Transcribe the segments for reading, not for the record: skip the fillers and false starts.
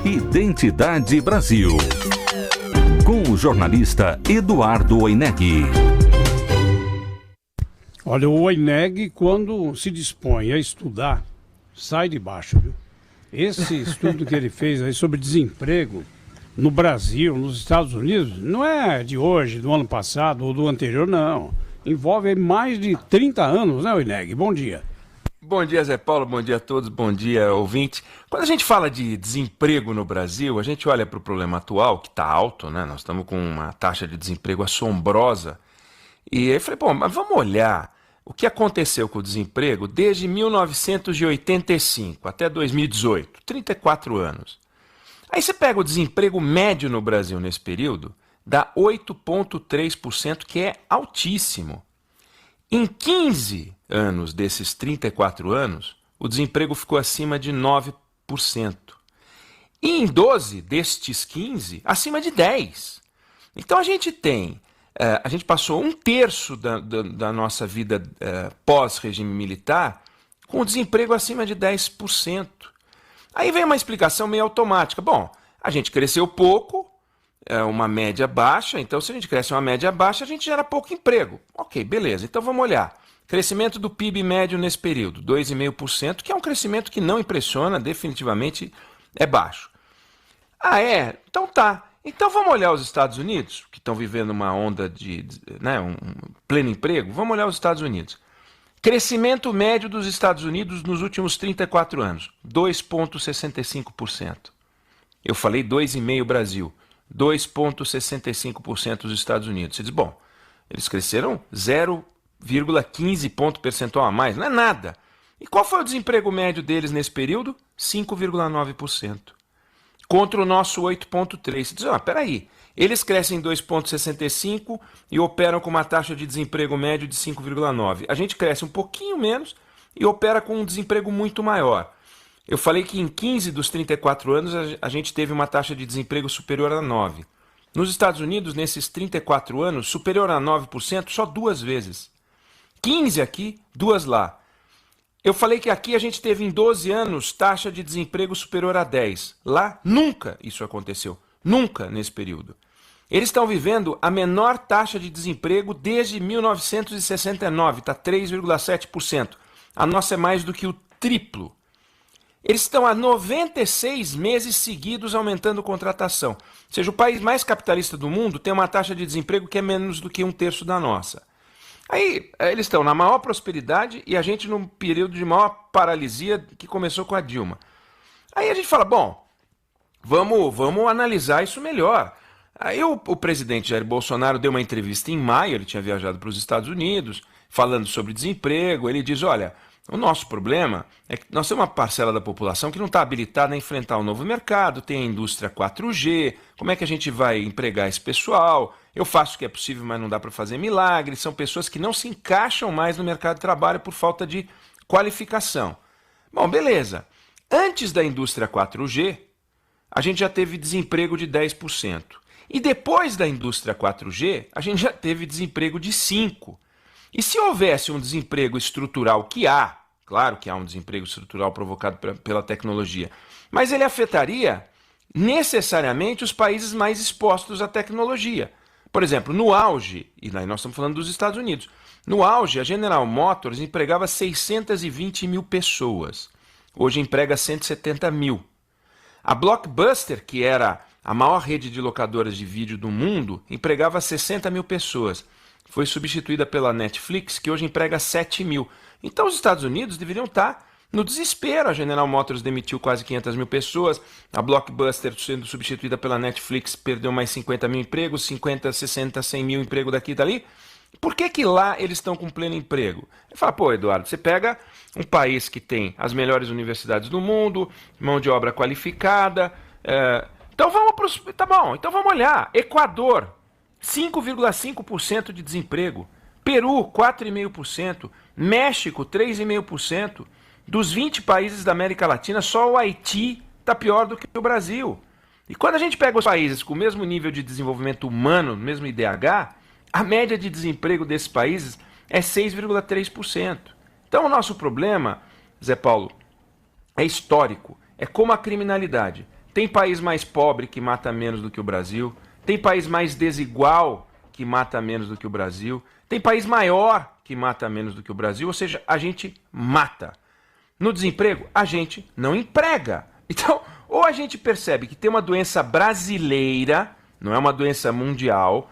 Identidade Brasil, com o jornalista Eduardo Oineg. Olha, o Oineg, quando se dispõe a estudar, sai de baixo, viu? Esse estudo que ele fez aí sobre desemprego no Brasil, nos Estados Unidos, não é de hoje, do ano passado ou do anterior, não. Envolve mais de 30 anos, né, Oineg? Bom dia. Bom dia, Zé Paulo, bom dia a todos, bom dia, ouvinte. Quando a gente fala de desemprego no Brasil, a gente olha para o problema atual, que está alto, né? Nós estamos com uma taxa de desemprego assombrosa. E aí eu falei, bom, mas vamos olhar o que aconteceu com o desemprego desde 1985 até 2018, 34 anos. Aí você pega o desemprego médio no Brasil nesse período, dá 8,3%, que é altíssimo. Em 15 anos desses 34 anos, o desemprego ficou acima de 9%. E em 12 destes 15, acima de 10%. Então a gente passou um terço da nossa vida pós-regime militar com o desemprego acima de 10%. Aí vem uma explicação meio automática. Bom, a gente cresceu pouco, uma média baixa, então se a gente cresce uma média baixa, a gente gera pouco emprego. Ok, beleza, então vamos olhar. Crescimento do PIB médio nesse período, 2,5%, que é um crescimento que não impressiona, definitivamente é baixo. Ah, é? Então tá. Então vamos olhar os Estados Unidos, que estão vivendo uma onda de um pleno emprego. Vamos olhar os Estados Unidos. Crescimento médio dos Estados Unidos nos últimos 34 anos, 2,65%. Eu falei 2,5% Brasil. 2,65% dos Estados Unidos. Você diz, bom, eles cresceram 0,15 ponto percentual a mais, não é nada. E qual foi o desemprego médio deles nesse período? 5,9%. Contra o nosso 8,3%. Você diz, peraí, eles crescem 2,65% e operam com uma taxa de desemprego médio de 5,9%. A gente cresce um pouquinho menos e opera com um desemprego muito maior. Eu falei que em 15 dos 34 anos a gente teve uma taxa de desemprego superior a 9%. Nos Estados Unidos, nesses 34 anos, superior a 9% só 2 vezes. 15 aqui, 2 lá. Eu falei que aqui a gente teve em 12 anos taxa de desemprego superior a 10%. Lá, nunca isso aconteceu. Nunca nesse período. Eles estão vivendo a menor taxa de desemprego desde 1969, está 3,7%. A nossa é mais do que o triplo. Eles estão há 96 meses seguidos aumentando contratação. Ou seja, o país mais capitalista do mundo tem uma taxa de desemprego que é menos do que 1/3 da nossa. Aí eles estão na maior prosperidade e a gente num período de maior paralisia que começou com a Dilma. Aí a gente fala, bom, vamos analisar isso melhor. Aí o presidente Jair Bolsonaro deu uma entrevista em maio, ele tinha viajado para os Estados Unidos, falando sobre desemprego. Ele diz, olha, o nosso problema é que nós temos uma parcela da população que não está habilitada a enfrentar o novo mercado, tem a indústria 4G, como é que a gente vai empregar esse pessoal? Eu faço o que é possível, mas não dá para fazer milagre. São pessoas que não se encaixam mais no mercado de trabalho por falta de qualificação. Bom, beleza. Antes da indústria 4G, a gente já teve desemprego de 10%. E depois da indústria 4G, a gente já teve desemprego de 5%. E se houvesse um desemprego estrutural, que há, claro que há um desemprego estrutural provocado pela tecnologia, mas ele afetaria necessariamente os países mais expostos à tecnologia. Por exemplo, no auge, e aí nós estamos falando dos Estados Unidos, no auge a General Motors empregava 620 mil pessoas, hoje emprega 170 mil. A Blockbuster, que era a maior rede de locadoras de vídeo do mundo, empregava 60 mil pessoas. Foi substituída pela Netflix, que hoje emprega 7 mil. Então os Estados Unidos deveriam estar no desespero. A General Motors demitiu quase 500 mil pessoas, a Blockbuster, sendo substituída pela Netflix, perdeu mais 50 mil empregos, 50, 60, 100 mil empregos daqui e dali. Por que lá eles estão com pleno emprego? Ele fala, pô, Eduardo, você pega um país que tem as melhores universidades do mundo, mão de obra qualificada, então vamos para os... Tá bom, então vamos olhar. Equador, 5,5% de desemprego. Peru, 4,5%. México, 3,5%. Dos 20 países da América Latina, só o Haiti está pior do que o Brasil. E quando a gente pega os países com o mesmo nível de desenvolvimento humano, mesmo IDH, a média de desemprego desses países é 6,3%. Então o nosso problema, Zé Paulo, é histórico, é como a criminalidade. Tem país mais pobre que mata menos do que o Brasil, tem país mais desigual que mata menos do que o Brasil, tem país maior que mata menos do que o Brasil, ou seja, a gente mata. No desemprego, a gente não emprega. Então, ou a gente percebe que tem uma doença brasileira, não é uma doença mundial,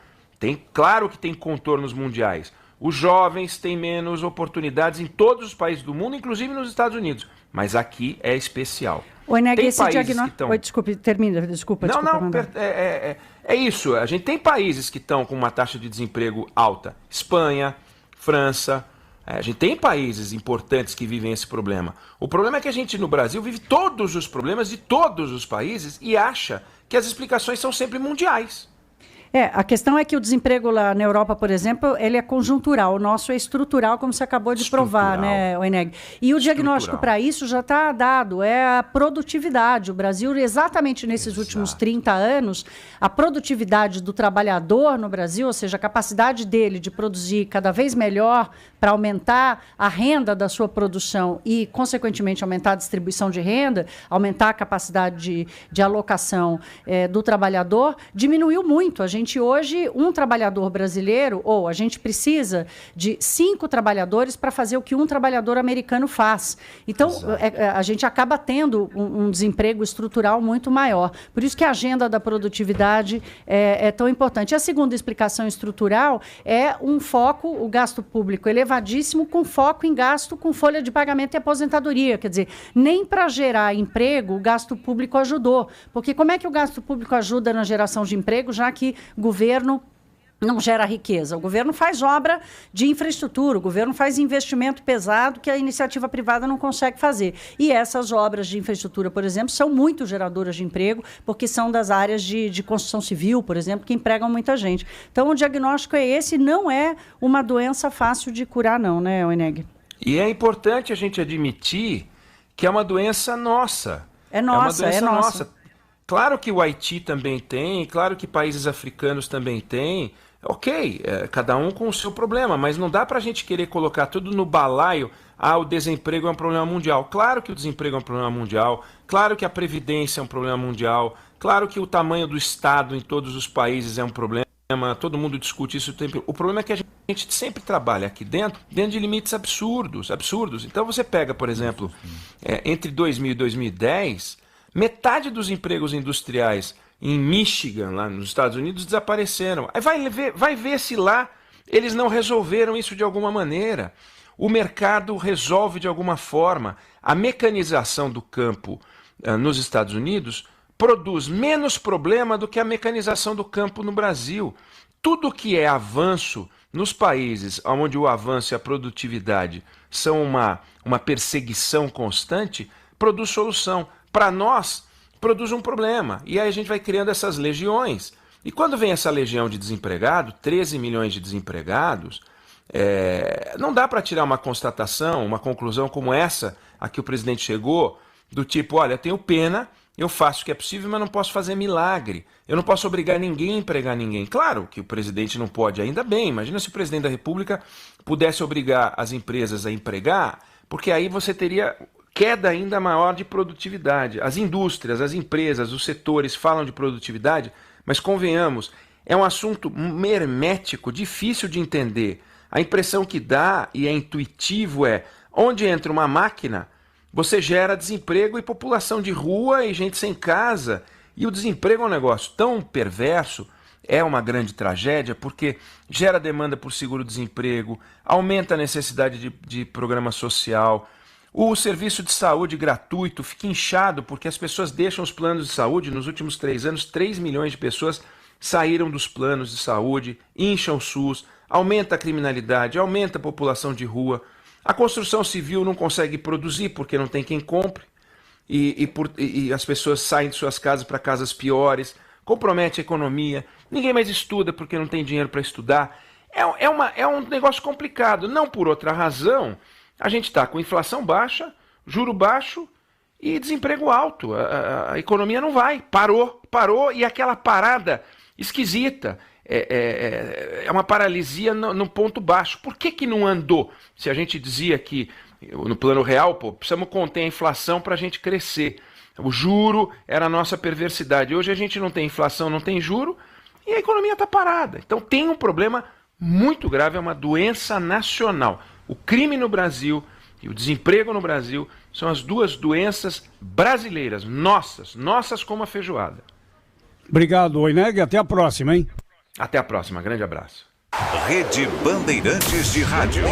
claro que tem contornos mundiais. Os jovens têm menos oportunidades em todos os países do mundo, inclusive nos Estados Unidos, mas aqui é especial. Oi, Neg, tem esse diagnóstico... Oi, desculpe, termina, desculpa. É isso. A gente tem países que estão com uma taxa de desemprego alta. Espanha, França. A gente tem países importantes que vivem esse problema. O problema é que a gente, no Brasil, vive todos os problemas de todos os países e acha que as explicações são sempre mundiais. A questão é que o desemprego lá na Europa, por exemplo, ele é conjuntural. O nosso é estrutural, como você acabou de provar, né, Oeneg? E o diagnóstico para isso já está dado, é a produtividade. O Brasil, exatamente nesses últimos 30 anos, a produtividade do trabalhador no Brasil, ou seja, a capacidade dele de produzir cada vez melhor para aumentar a renda da sua produção e, consequentemente, aumentar a distribuição de renda, aumentar a capacidade de alocação do trabalhador, diminuiu muito. A gente hoje, um trabalhador brasileiro, ou a gente precisa de 5 trabalhadores para fazer o que um trabalhador americano faz. Então, a gente acaba tendo um desemprego estrutural muito maior. Por isso que a agenda da produtividade é tão importante. A segunda explicação estrutural é um foco, o gasto público elevadíssimo, com foco em gasto com folha de pagamento e aposentadoria. Quer dizer, nem para gerar emprego o gasto público ajudou. Porque como é que o gasto público ajuda na geração de emprego, já que governo não gera riqueza? O governo faz obra de infraestrutura, o governo faz investimento pesado que a iniciativa privada não consegue fazer. E essas obras de infraestrutura, por exemplo, são muito geradoras de emprego, porque são das áreas de construção civil, por exemplo, que empregam muita gente. Então, o diagnóstico é esse, não é uma doença fácil de curar, não, né, Oeneg? E é importante a gente admitir que é uma doença nossa. É nossa, é uma doença nossa. Claro que o Haiti também tem, claro que países africanos também têm. Ok, cada um com o seu problema, mas não dá para a gente querer colocar tudo no balaio. O desemprego é um problema mundial. Claro que o desemprego é um problema mundial, claro que a previdência é um problema mundial, claro que o tamanho do Estado em todos os países é um problema, todo mundo discute isso o tempo. O problema é que a gente sempre trabalha aqui dentro de limites absurdos. Então você pega, por exemplo, entre 2000 e 2010, metade dos empregos industriais em Michigan, lá nos Estados Unidos, desapareceram. Aí vai ver se lá eles não resolveram isso de alguma maneira. O mercado resolve de alguma forma. A mecanização do campo nos Estados Unidos produz menos problema do que a mecanização do campo no Brasil. Tudo que é avanço nos países onde o avanço e a produtividade são uma perseguição constante, produz solução. Para nós, produz um problema. E aí a gente vai criando essas legiões. E quando vem essa legião de desempregado, 13 milhões de desempregados, não dá para tirar uma constatação, uma conclusão como essa a que o presidente chegou, do tipo, olha, eu tenho pena, eu faço o que é possível, mas não posso fazer milagre. Eu não posso obrigar ninguém a empregar ninguém. Claro que o presidente não pode, ainda bem. Imagina se o presidente da República pudesse obrigar as empresas a empregar, porque aí você teria queda ainda maior de produtividade. As indústrias, as empresas, os setores falam de produtividade, mas convenhamos, é um assunto hermético, difícil de entender. A impressão que dá, e é intuitivo, onde entra uma máquina, você gera desemprego e população de rua e gente sem casa. E o desemprego é um negócio tão perverso, é uma grande tragédia, porque gera demanda por seguro-desemprego, aumenta a necessidade de programa social. O serviço de saúde gratuito fica inchado porque as pessoas deixam os planos de saúde. Nos últimos 3 anos, 3 milhões de pessoas saíram dos planos de saúde, incham o SUS, aumenta a criminalidade, aumenta a população de rua. A construção civil não consegue produzir porque não tem quem compre. E as pessoas saem de suas casas para casas piores, compromete a economia. Ninguém mais estuda porque não tem dinheiro para estudar. É um negócio complicado. Não por outra razão. A gente está com inflação baixa, juro baixo e desemprego alto. A economia não vai. Parou e aquela parada esquisita. É uma paralisia no ponto baixo. Por que não andou? Se a gente dizia que no plano real, precisamos conter a inflação para a gente crescer. O juro era a nossa perversidade. Hoje a gente não tem inflação, não tem juro e a economia está parada. Então tem um problema muito grave, é uma doença nacional. O crime no Brasil e o desemprego no Brasil são as duas doenças brasileiras, nossas como a feijoada. Obrigado, Oineg. Até a próxima, hein? Até a próxima. Grande abraço. Rede Bandeirantes de Rádio.